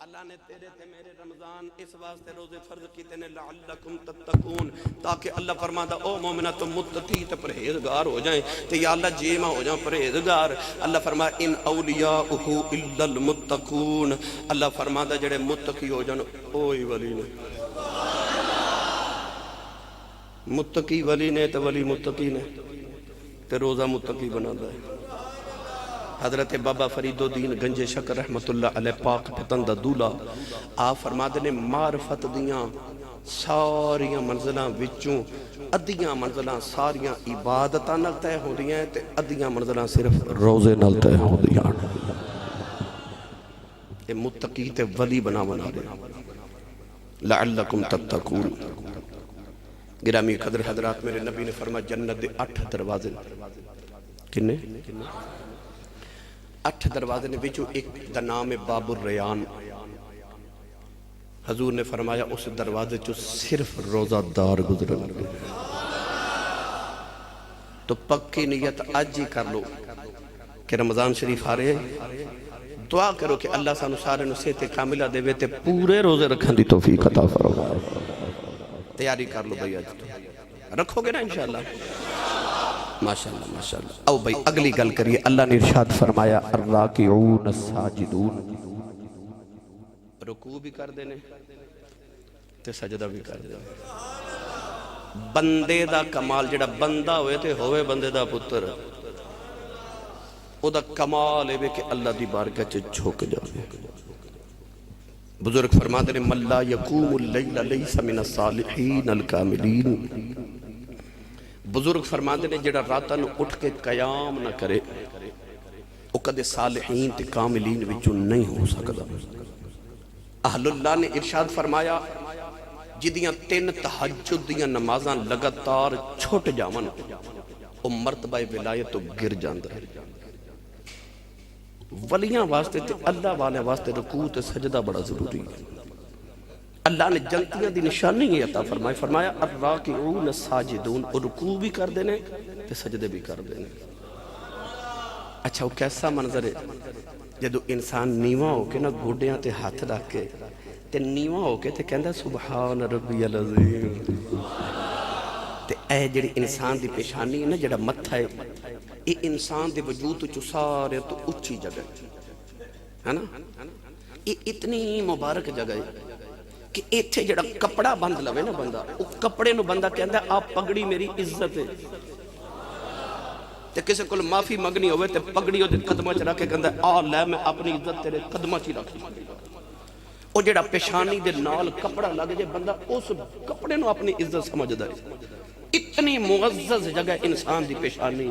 [SPEAKER 1] اللہ نے تیرے تے میرے رمضان اس واسطے روزے فرض کیتے نے لعلکم تتقون تاکہ اللہ فرماتا او مومنہ تم متقی تے پرہیزگار ہو جائیں تے یا اللہ جیمہ ہو جائیں پرہیزگار اللہ فرمایا ان اولیاؤہ الا المتقون اللہ فرماتا جڑے متقی ہو جائیں اوہی ولی نے متقی ولی نے تے ولی متقی نے تے روزہ متقی بنا دائے حضرت بابا فرید الدین گنج شکر رحمت اللہ علیہ پاک پتن دا دولا آپ فرما دے نے معرفت دیاں ساریاں منزلہ وچوں ادیاں منزلہ ساریاں عبادتاں نال تے ہو دیاں تے ادیاں منزلہ صرف روزے نال تے ہو دیاں اے متقی تے ولی بنا دے لعلکم تتقون گرامی قدر حضرات میرے نبی نے فرمایا جنت دے 8 دروازے کنے 8 دروازے نے بچو ایک دا نام ہے باب الریان حضور نے فرمایا اس دروازے جو صرف روزہ دار گزرن تو پکی نیت آج ہی کر لو کہ رمضان شریف آ رہے دعا کرو کہ اللہ سانو سارے نو صحت کاملہ دے وے تے پورے روزے رکھن دی توفیق عطا فرمائے تیاری کر لو بھائی آج تو رکھو گے نا انشاءاللہ ماشاءاللہ ماشاءاللہ او بھائی اگلی گل کریے اللہ نے ارشاد فرمایا الراکعون الساجدون رکوع بھی کر دینے تے سجدہ بھی کر دینے
[SPEAKER 2] بندے دا کمال جڑا بندہ ہوئے تے ہوئے بندے دا پتر او دا کمال ہے کہ اللہ دی بارگاہ چ جھک جاوے بزرگ فرماتے ہیں من لا یقوم اللیل لیس من الصالحین الکاملین بزرگ فرماتے ہیں جڑا راتاں نو اٹھ کے قیام نہ کرے او کدے صالحین تے کاملین وچوں نہیں ہو سکدا اہل اللہ نے ارشاد فرمایا جدیاں 3 تہجد دیاں نمازاں لگاتار چھٹ جاون او مرتبہ ولایت تو گر جاندا ہے ولیاں واسطے تے اللہ والے واسطے رکوع تے سجدہ بڑا ضروری ہے اللہ نے جنتیاں دی نشانی یہ عطا فرمایا الراکعون الساجدون اور رکوع بھی کر دینے تے سجدے بھی کر دینے اچھا وہ کیسا منظر ہے جدو انسان نیواں ہو کے نا گھوڑیاں تے ہاتھ رکھ کے تے نیواں ہو کے تے کہندہ سبحان ربی العظیم تے اے جڑی انسان دی پیشانی ہے نا جڑا متھا ہے یہ انسان دے وجود تو سارے تو اچھی جگہ ہے نا یہ اتنی مبارک جگہ ہے کہ ایتھے جڑا کپڑا بند لوے نا بندہ وہ کپڑے نو بندہ کہندہ آپ پگڑی میری عزت ہے تے کسے کل معافی مگنی ہوئے تے پگڑی ہو دے قدمہ چ رکھ کے کہندہ آ لے میں اپنی عزت تیرے قدمہ چ رکھ او جڑا پیشانی دے نال کپڑا لگ جے بندہ اس کپڑے نو اپنی عزت سمجھدا ہے اتنی معزز جگہ انسان دی پیشانی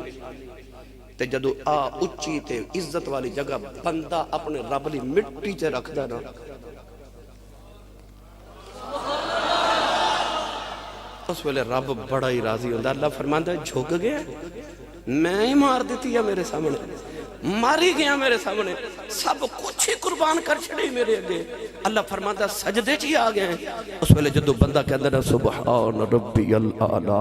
[SPEAKER 2] تے جدو اچھی تے عزت والی جگہ بندہ اپنے رب لی مٹی تے رکھ دا نا اس ویلے رب بڑا ہی راضی ہوندہ اللہ فرماندہ جھوک گیا میں ہی مار دیتی ہے میرے سامنے ماری گیا میرے سامنے سب کچھ ہی قربان کر چھڑی میرے اگے اللہ فرماندہ سجدے چی آگئے ہیں اس ویلے جدو بندہ کہندہ نا سبحان ربی العالی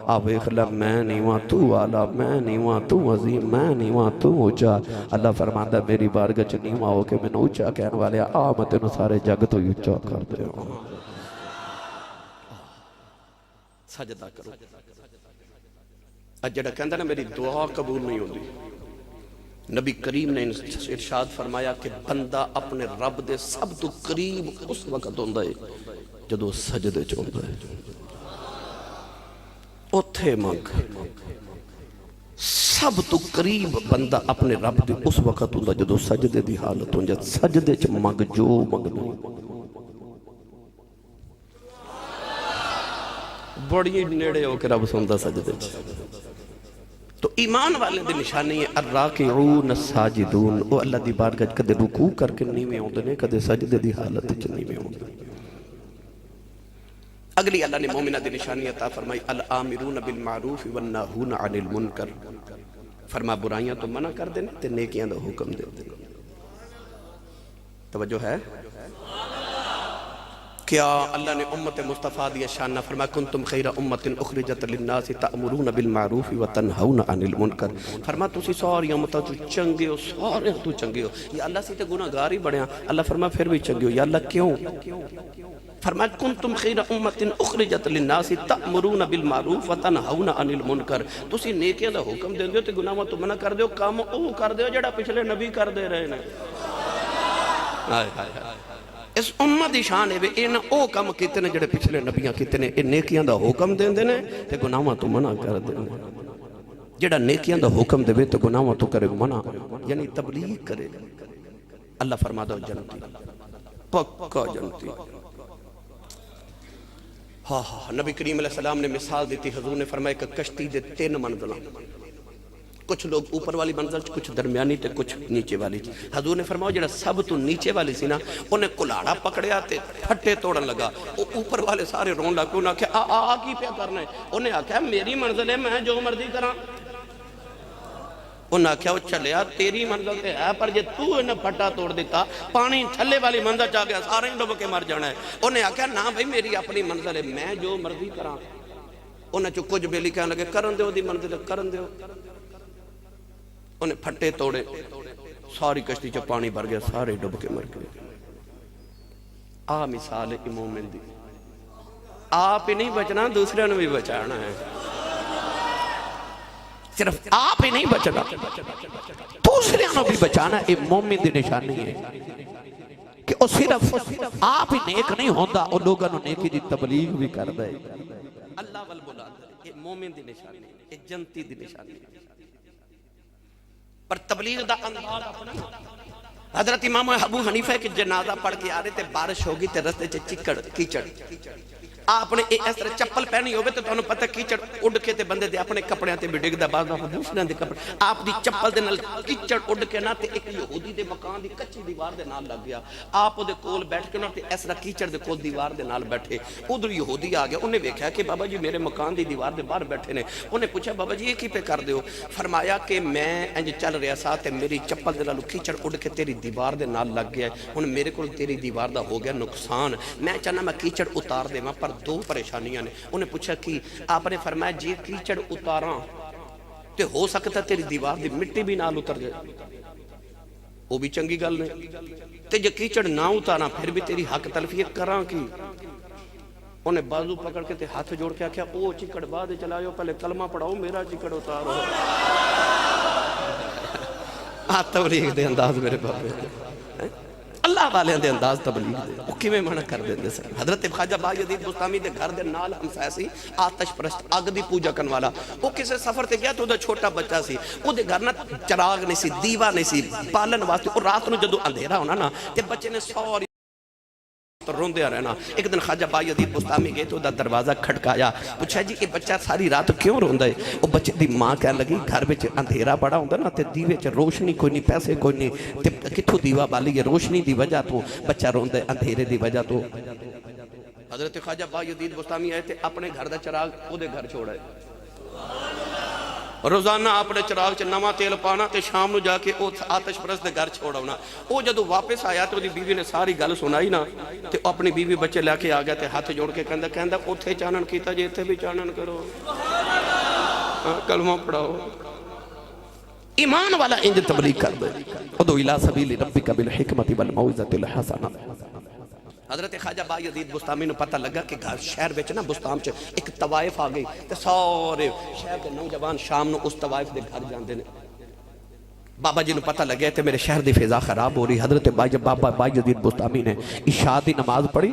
[SPEAKER 2] آوے خلا میں نیواں تو آلہ میں نیواں تو عظیم میں نیواں تو اونچا اللہ فرماندہ میری بارگاہ چ نیواں ہو کے میں اونچا کہنے والے آمد انہوں سارے جگ تو اونچا کر دے ہوں سجدہ کرو اجڑا کہندہ نا میری دعا قبول نہیں ہوندی نبی کریم نے ارشاد فرمایا کہ بندہ اپنے رب دے سب تو قریب اس وقت ہوندہ ہے جدو سجدے چوندہ ہے اوتھے مانگ سب تو قریب بندہ اپنے رب دے اس وقت ہوندہ جدو سجدے دی حالت ہوں جد سجدے چ مانگ جو مانگنا بڑی نیڑے ہو کے رب سندہ سجدے چ تو ایمان والے دی نشانی ہے الراکعون الساجدون او اللہ دی بارگاہ کدے رکوع کر کے نہیں میں ہوندے نے کدے سجدے دی حالت چ نہیں میں ہوندے اگلی اللہ نے مومنہ دی نشانی عطا فرمائی الآمرون بالمعروف والناہون عن المنکر فرما برائیاں تو منع کر دینے تے نیکیاں دا حکم دے دینے توجہ ہے کیا اللہ نے امت مصطفیٰ دیا شان نہ فرما کنتم خیر امت اخرجت للناس تأمرون بالمعروف وتنہون عن المنکر فرما تسی ساری امتہ تو چنگے ہو سارے تو چنگے ہو یا اللہ سے تے گناہ گار ہی بڑے ہیں اللہ فرما پھر بھی چنگے ہو یا اللہ کیوں فرمایا کنتم خیر امت اخرجت للناس تأمرون بالمعروف وتنہون عن المنکر تسی نیکیاں دا حکم دے دیو تے گناہاں تو منع کر دیو کام او کر دیو جڑا پچھلے نبی کر دے رہے ہیں اس امت دی شان ہے ان او کم کتنے جڑے پچھلے نبیاں کتنے ان نیکیاں دا حکم دین دینے تے گناہاں تو منع کر دینے جڑا نیکیاں دا حکم دے تے گناہاں تو کرے منع یعنی تبلیغ کرے اللہ فرما دو جنتی پکا جنتی ہاں نبی کریم علیہ السلام نے مثال دیتی حضور نے فرمایا کہ کشتی دے 3 منزلہ کچھ لوگ اوپر والی منزل کچھ درمیانی تے کچھ نیچے والی حضور نے فرمایا جڑا سب تو نیچے والی سی نا انہیں کلاڑا پکڑیا تے پھٹے توڑن لگا اوپر والے سارے رون لگا انہاں کہ آ کی پیا کرنا ہے انہیں آکھا میری منزل ہے میں جو مرضی کراں انہاں آکھا وہ چلیا تیری منزل تے ہے پر جے تو انہیں پھٹا توڑ دیتا پانی تھلے والی منزل چاہ گیا سارے ہی ڈوب کے مر جانا ہے انہیں آکھا نا بھائی میری اپنی منزل ہے میں جو مرضی کراں انہیں چو کچھ بیلی کہنے لگے کرن دیو دی منزل کرن دیو انہیں پھٹے توڑے ساری کشتی چا پانی بھر گیا سارے ڈوب کے مر گئے مثال مومن دی آپ ہی نہیں بچنا دوسرے نے بھی بچانا ہے صرف آپ ہی نہیں بچنا دوسرے نے بھی بچانا ہے مومن دی نشانی ہے کہ وہ صرف آپ ہی نیک نہیں ہوندہ اور لوگوں نے نیکی دی تبلیغ بھی کر دے اللہ وال بلند یہ مومن دی نشانی یہ جنتی دی نشانی پر تبلیغ دا انداز اپنا حضرت امام ابو حنیفہ کے جنازہ پڑھ کے آ رہے تھے بارش ہوگی تے رستے چ چکڑ کیچڑ آپ نے اس طرح چپل پہنی ہوئے تو انہوں پتہ کیچڑ اڑ کے تے بندے دے اپنے کپڑے تے بھی ڈگ دا بعض آپ دوسرے دے کپڑے آپ دی چپل دے نال کیچڑ اڑ کے نہ تے ایک یہودی دے مکان دی کچی دیوار دے نال لگ گیا آپ دے کول بیٹھ کے نہ تے اس طرح کیچڑ دے کول دیوار دے نال بیٹھے ادھر یہودی آ گیا انہیں دیکھا کہ بابا جی میرے مکان دی دیوار دے باہر بیٹھے نے انہیں پوچھا بابا جی یہ کی پہ کر دیو فرمایا کہ میں انج چل رہا سا تے میری چپل دے نال کیچڑ اڑ کے تیری دیوار دے نال لگ گیا ہن میرے کول تیری دیوار دا ہو گیا نقصان میں چاہنا میں کیچڑ اتار دیواں پر دو پریشانیاں نے انہیں پوچھا کہ آپ نے فرمایا جی کیچڑ اتاراں تے ہو سکتا تیری دیوار دی مٹی بھی نال اتر جائے وہ بھی چنگی گل نہیں تے جے کیچڑ نہ اتاراں پھر بھی تیری حق تلفی کراں کی انہیں بازو پکڑ کے تے ہاتھ جوڑ کے کیا او چکڑ بعد چلائیو پہلے کلمہ پڑھاؤ میرا چکڑ اتارو تبلیغ دے انداز میرے بابے اللہ والے دے انداز تبلیغ دے وہ کیویں منع کر دیندے سن حضرت خواجہ باجدید بستامی دے گھر دے نال ہمسایہ سی آتش پرست اگ دی پوجا کرن والا وہ کسے سفر تے گیا تو دا چھوٹا بچہ سی او دے گھر نہ چراغ نہیں سی دیوا نہیں سی پالن واسطے اور رات نو جدو اندھیرا ہونا نا تے بچے نے سوری روندے رہنا ایک دن خواجہ باجدید بستامی گئے تو دا دروازہ کھٹکایا پوچھا جی یہ بچہ ساری رات کیوں روندا ہے وہ بچے دی ماں کہنے لگی گھر وچ اندھیرا بڑا ہوندا نا تے دیوے وچ روشنی کوئی نہیں پیسے کوئی نہیں تے کتھوں دیوا بالی ہے روشنی دی وجہ تو بچہ روندا ہے اندھیرے دی وجہ تو حضرت خواجہ باجدید بستامی آئے تے اپنے گھر دا چراغ او دے گھر چھوڑا ہے روزانہ اپنے چراغ چ نواں تیل پانا تے شام نو جا کے او آتش پرست دے گھر چھوڑاونا او جدو واپس آیا تو دی بیوی نے ساری گل سنائی نا تے اپنی بیوی بچے لے کے آ گیا تے ہاتھ جوڑ کے کہندا اوتھے چانن کیتا جے ایتھے بھی چانن کرو کلمہ پڑھاؤ ایمان والا انج تبلیغ کر دے ادعو الی سبیل ربک بالحکمت والموعظۃ الحسنہ حضرت خواجہ باجدید بستامی نو پتہ لگا کہ گھر شہر وچ نا بستام چ ایک طوائف آ گئی تے سارے شہر دے نوجوان شام نو اس طوائف دے گھر جاندے نے بابا جی نو پتہ لگے تے میرے شہر دی فضا خراب ہو رہی حضرت بابا باجدید بستامی نے عشاء دی نماز پڑھی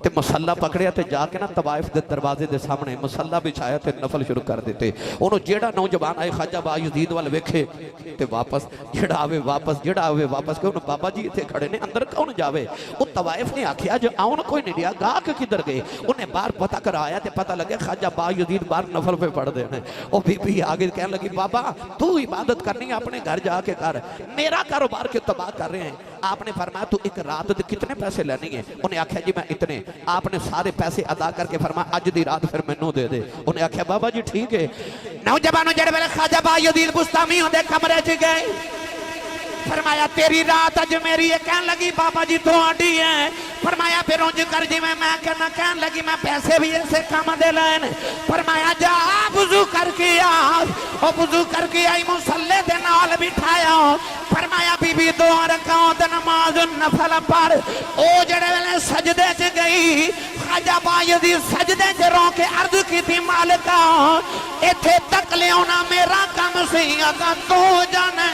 [SPEAKER 2] تے مسلح پکڑیا تے جا کے نا طوائف دے دروازے دے سامنے مسلح بچھایا تے نفل شروع کر دیتے انہوں جیڑا نوجوان آئے خواجہ باجدید وال ویکھے تے واپس جیڑا آوے واپس کہ انہوں بابا جی تے کھڑے نے اندر کون جاوے وہ طوائف نے آکھیا جو آؤن کوئی نہیں رہا گاہ کے کدھر گئے انہیں بار پتہ کر آیا تے پتہ لگے خواجہ باجدید بار نفل پہ پڑھ دینے وہ بی آگے کہنے لگی بابا تو عبادت کرنی اپنے گھر جا کے کر میرا کاروبار کیوں تباہ کر رہے ہیں آپ نے فرمایا تو ایک رات دے کتنے پیسے لینے ہیں انہیں آکھیا جی میں اتنے آپ نے سارے پیسے ادا کر کے فرمایا اج دی رات پھر مینوں دے دے انہیں آکھیا بابا جی ٹھیک ہے نوجوانوں جڑے ویلے خواجہ باجدید بستامی دے کمرے چ گئے فرمایا تیری رات اج میری یہ کہن لگی بابا جی تو آڈی ہیں فرمایا پھر انج کر جی میں کہنا کہن لگی میں پیسے بھی ایسے کام دے لین فرمایا جا وضو کر کے آ وضو کر کے آئی مصلے دے نال بٹھایا فرمایا بی بی دو رکعت نماز نفل پڑھ او جڑے ویلے سجدے چ گئی خواجہ باجدید سجدے چ رو کے عرض کی تھی مالکا ایتھے تک لیونا میرا کم سی اگا تو جانے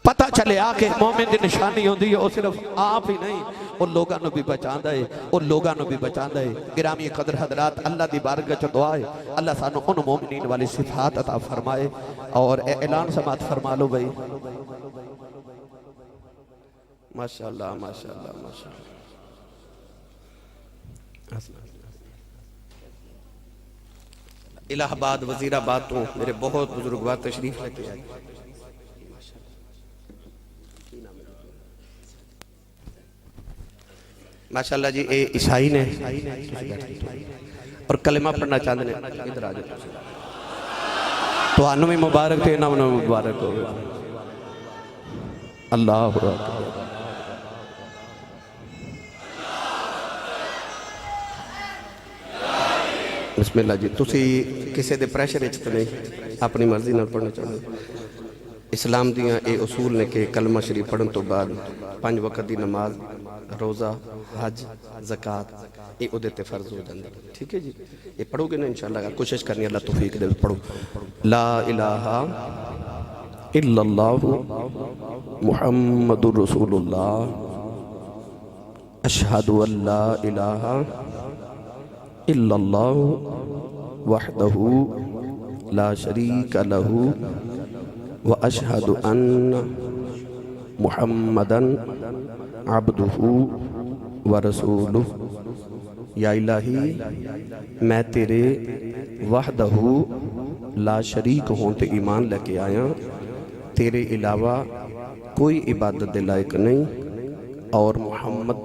[SPEAKER 2] پتہ چلے آکے مومن دی نشانی ہوندی ہے وہ صرف آپ ہی نہیں اور لوگاں نو بھی بچاندہ ہے اور لوگاں نو بھی بچاندہ ہے گرامی قدر حضرات اللہ دی بارگاہ چ دعا ہے اللہ سانو ان مومنین والی صفات عطا فرمائے اور اعلان سماعت فرما لو بھائی ماشاءاللہ ماشاءاللہ ماشاءاللہ الہ آباد وزیر آباد تو میرے بہت بزرگ بات تشریف لے کے آئے ماشاءاللہ جی اے عیسائی نے اور کلمہ پڑھنا چاہتے ہیں ادھر آ جائے تو آنو میں مبارک تھے نام نام مبارک ہو اللہ اکبر بسم اللہ جی تسی کسے دے پریشر اچھتے نہیں اپنی مرضی نہ پڑھنا چاہتے اسلام دیاں اے اصول نے کہ کلمہ شریف پڑھن تو بعد 5 وقت دی نماز روزہ حج زکاة یہ ادھے تے فرض ہو جاندے ٹھیک ہے جی یہ پڑھو گے نا انشاءاللہ اگر کوشش کرنی اللہ توفیق دے پڑھو لا الہ الا اللہ محمد رسول اللہ اشہد ان لا الہ الا اللہ وحدہ لا شریک لہ واشہد ان محمدً عبدہ ورسولہ۔ یا الہی میں تیرے وحدہ لا شریک ہوں تے ایمان لے کے آیا، تیرے علاوہ کوئی عبادت دے لائق نہیں، اور محمد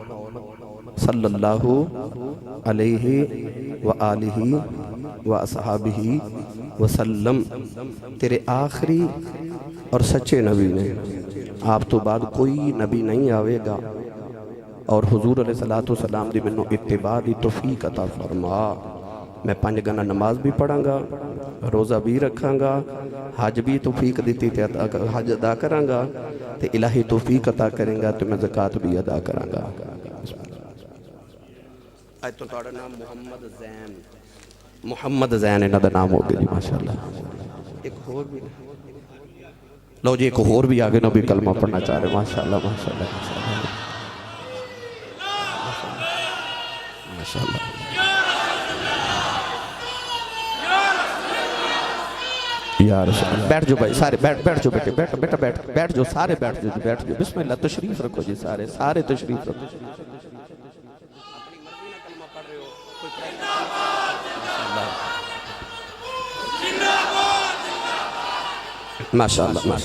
[SPEAKER 2] صلی اللہ علیہ وآلہ واصحابہ وسلم تیرے آخری اور سچے نبی نے۔ آپ تو بعد کوئی نبی نہیں آوے گا، اور حضور علیہ السلام دی منو اتباع دی توفیق عطا فرما۔ میں 5 گنا نماز بھی پڑھاں گا، روزہ بھی رکھاں گا، حج بھی توفیق دیتی تے حج ادا کراں گا، تے الہی توفیق عطا کریں گا تو میں زکاة بھی ادا کراں گا۔ آج تو تھوڑا نام محمد زین انہاں دا نام ہو گیا جی ماشاءاللہ۔ ایک اور بھی لو جی، ایک اور بھی آگے نبی کلمہ پڑھنا چاہ رہے ماشاءاللہ ماشاءاللہ ماشاءاللہ۔ یا رسول اللہ، بیٹھ جو بھائی سارے، بیٹھ جو بیٹے، بیٹا بیٹھ جو سارے، بیٹھ جو بسم اللہ، تشریف رکھو جی سارے تشریف رکھو۔ ماشاءاللہ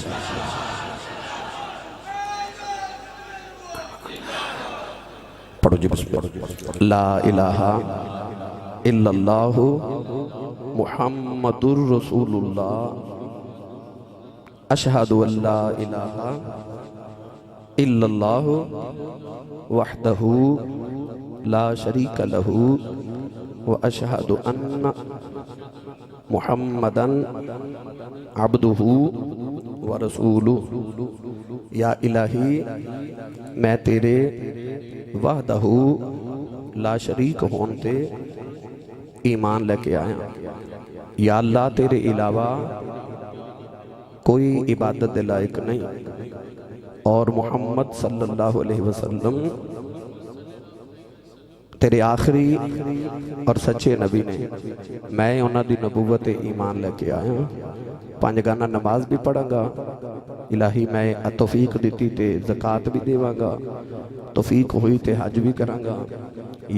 [SPEAKER 2] پڑھو جی بسم اللہ۔ لا الہ الا اللہ محمد رسول اللہ اشہد ان لا الہ الا اللہ وحدہ لا شریک لہ واشہد ان محمدً عبدہ ورسولہ۔ یا الہی میں تیرے وحدہ لا شریک ہون تے ایمان لے کے آیا، یا اللہ تیرے علاوہ کوئی عبادت دے لائق نہیں، اور محمد صلی اللہ علیہ وسلم تیرے آخری اور سچے نبی نے۔ میں انہاں دی نبوت ایمان لے کے آیا، 5 گانا نماز بھی پڑھاں گا، الہی میں توفیق دیتی تے زکاة بھی دیواں گا، توفیق ہوئی تے حج بھی کراں گا،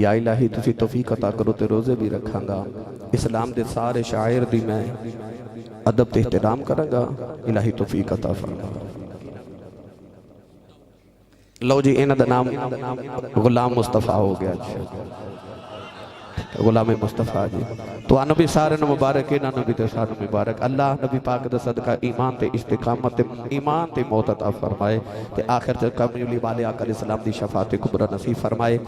[SPEAKER 2] یا الہی تسی توفیق عطا کرو تے روزے بھی رکھاں گا، اسلام دے سارے شاعر دی میں ادب تے احترام کراں گا، الہی توفیق عطا فرما۔ لو جی انہاں دا نام غلام مصطفیٰ ہو گیا جی، غلام مصطفیٰ جی۔ تو نبی سارے مبارک انہاں نبی تے سارے مبارک، اللہ نبی پاک دا صدقہ ایمان تے استقامت تے ایمان تے موت عطا فرمائے، تے آخر تک کامیابی والے آقا علیہ السلام دی شفاعت کبریٰ نصیب فرمائے۔